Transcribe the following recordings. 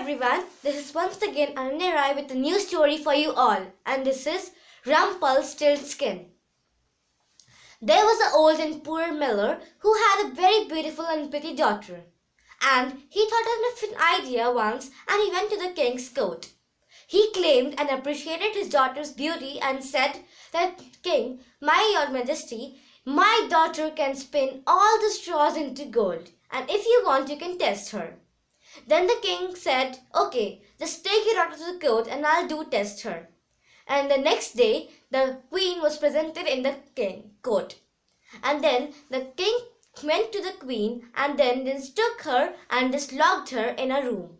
everyone, this is once again Ananya Rai with a new story for you all, and this is Rumpelstiltskin. There was an old and poor miller who had a very beautiful and pretty daughter, and he thought of an idea once and he went to the king's court. He claimed and appreciated his daughter's beauty and said that, King, your majesty, my daughter can spin all the straws into gold, and if you want you can test her. Then the king said, okay, just take your daughter to the court and I'll test her. And the next day, the queen was presented in the court. And then the king went to the queen and then just took her and just locked her in a room.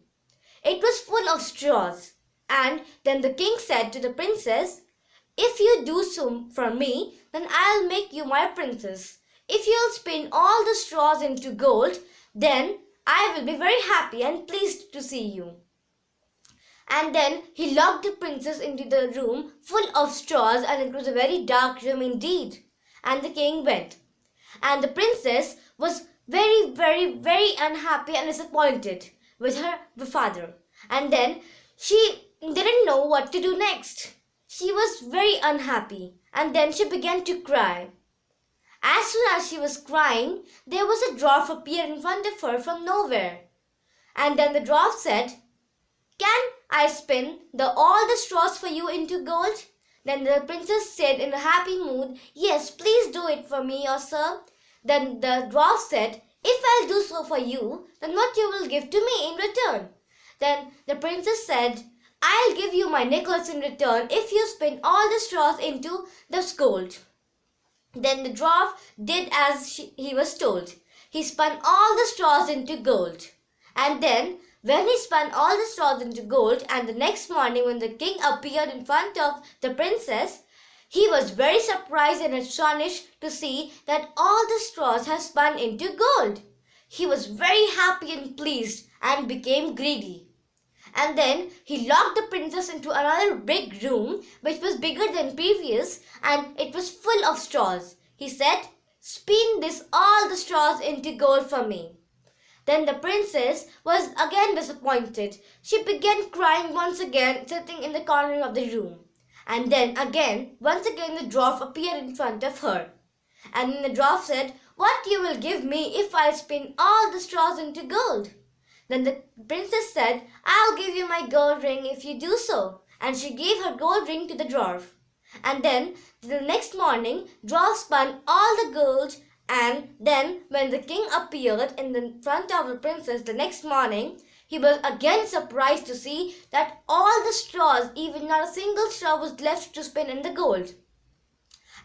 It was full of straws. And then the king said to the princess, if you do so for me, then I'll make you my princess. If you'll spin all the straws into gold, then I will be very happy and pleased to see you. And then he locked the princess into the room full of straws, and it was a very dark room indeed. And the king went. And the princess was very, very, very unhappy and disappointed with her father. And then she didn't know what to do next. She was very unhappy, and then she began to cry. As soon as she was crying, there was a dwarf appeared in front of her from nowhere. And then the dwarf said, can I spin all the straws for you into gold? Then the princess said in a happy mood, yes, please do it for me, or sir. Then the dwarf said, if I'll do so for you, then what you will give to me in return? Then the princess said, I'll give you my necklace in return if you spin all the straws into the gold. Then the dwarf did as he was told. He spun all the straws into gold. And then when he spun all the straws into gold, and the next morning when the king appeared in front of the princess, he was very surprised and astonished to see that all the straws had spun into gold. He was very happy and pleased and became greedy. And then he locked the princess into another big room which was bigger than previous, and it was full of straws. He said, spin all the straws into gold for me. Then the princess was again disappointed. She began crying once again, sitting in the corner of the room. And then once again the dwarf appeared in front of her. And then the dwarf said, what you will give me if I spin all the straws into gold? Then the princess said, I'll give you my gold ring if you do so. And she gave her gold ring to the dwarf. And then the next morning, dwarf spun all the gold, and then when the king appeared in the front of the princess the next morning, he was again surprised to see that all the straws, even not a single straw was left to spin in the gold.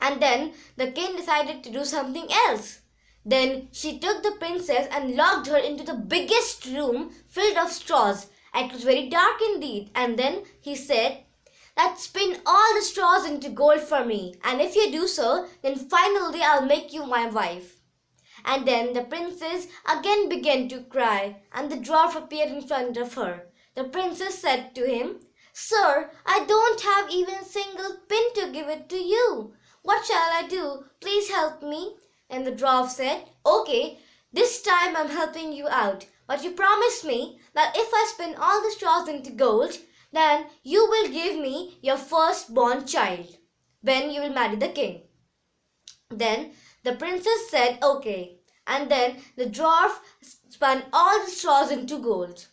And then the king decided to do something else. Then she took the princess and locked her into the biggest room filled of straws. It was very dark indeed. And then he said that spin all the straws into gold for me. And if you do so, then finally I'll make you my wife. And then the princess again began to cry, and the dwarf appeared in front of her. The princess said to him, sir, I don't have even a single pin to give it to you. What shall I do? Please help me. And the dwarf said, okay, this time I'm helping you out. But you promise me that if I spin all the straws into gold, then you will give me your firstborn child when you will marry the king. Then the princess said, okay. And then the dwarf spun all the straws into gold.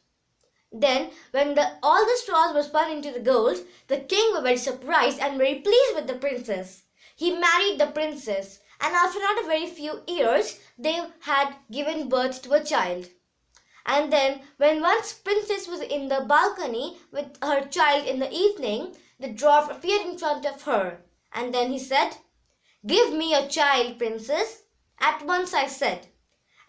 Then when all the straws were spun into the gold, the king was very surprised and very pleased with the princess. He married the princess. And after not a very few years, they had given birth to a child. And then when once princess was in the balcony with her child in the evening, the dwarf appeared in front of her. And then he said, give me your child, princess. At once I said.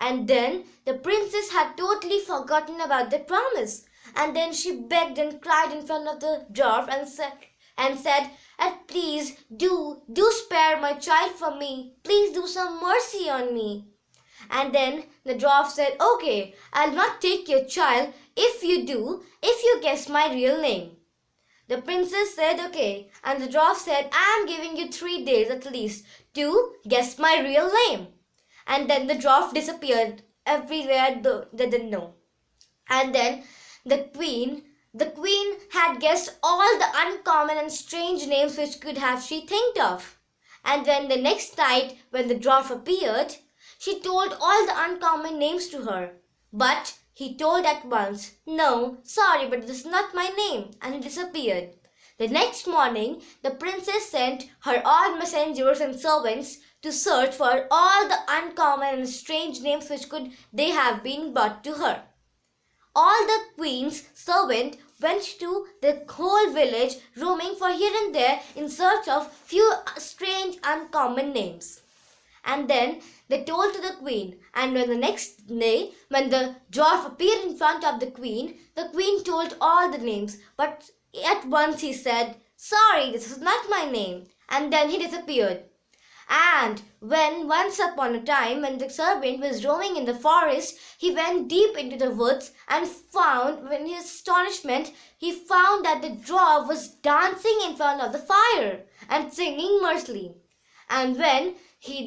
And then the princess had totally forgotten about the promise. And then she begged and cried in front of the dwarf and said, please do spare my child for me. Please do some mercy on me. And then the dwarf said, okay, I'll not take your child if you guess my real name. The princess said, okay. And the dwarf said, I am giving you 3 days at least to guess my real name. And then the dwarf disappeared everywhere they didn't know. And then the queen had guessed all the uncommon and strange names which could have she think of. And then the next night, when the dwarf appeared, she told all the uncommon names to her. But he told at once, "No, sorry, but this is not my name," and he disappeared. The next morning, the princess sent her all messengers and servants to search for all the uncommon and strange names which could they have been brought to her. All the queen's servants went to the whole village, roaming for here and there in search of few strange uncommon names. And then they told to the queen, and when the next day, when the dwarf appeared in front of the queen told all the names, but at once he said, "Sorry, this is not my name," and then he disappeared. And when once upon a time, when the servant was roaming in the forest, he went deep into the woods and found, in his astonishment, he found that the dwarf was dancing in front of the fire and singing mercilessly. And when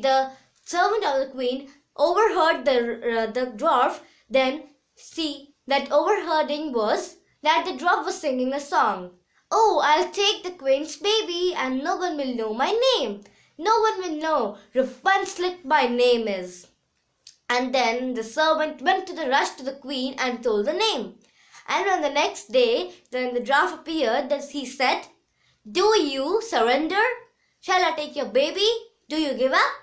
the servant of the queen overheard the dwarf, then see that overhearing was that the dwarf was singing a song. "Oh, I'll take the queen's baby and no one will know my name. No one will know Rapunzel my name is." And then the servant went to the rush to the queen and told the name. And on the next day, when the dwarf appeared, he said, "Do you surrender? Shall I take your baby? Do you give up?"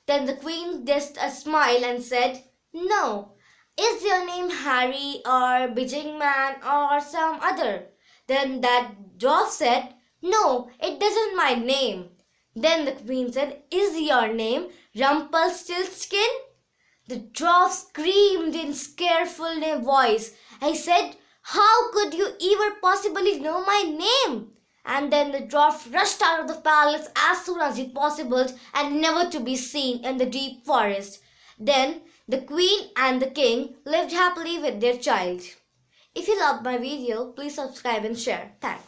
Then the queen just a smile and said, "No. Is your name Harry or Bijingman or some other?" Then that dwarf said, "No, it isn't my name." Then the queen said, "Is your name Rumpelstiltskin?" The dwarf screamed in scareful voice. I said, "How could you ever possibly know my name?" And then the dwarf rushed out of the palace as soon as he possible and never to be seen in the deep forest. Then the queen and the king lived happily with their child. If you loved my video, please subscribe and share. Thanks.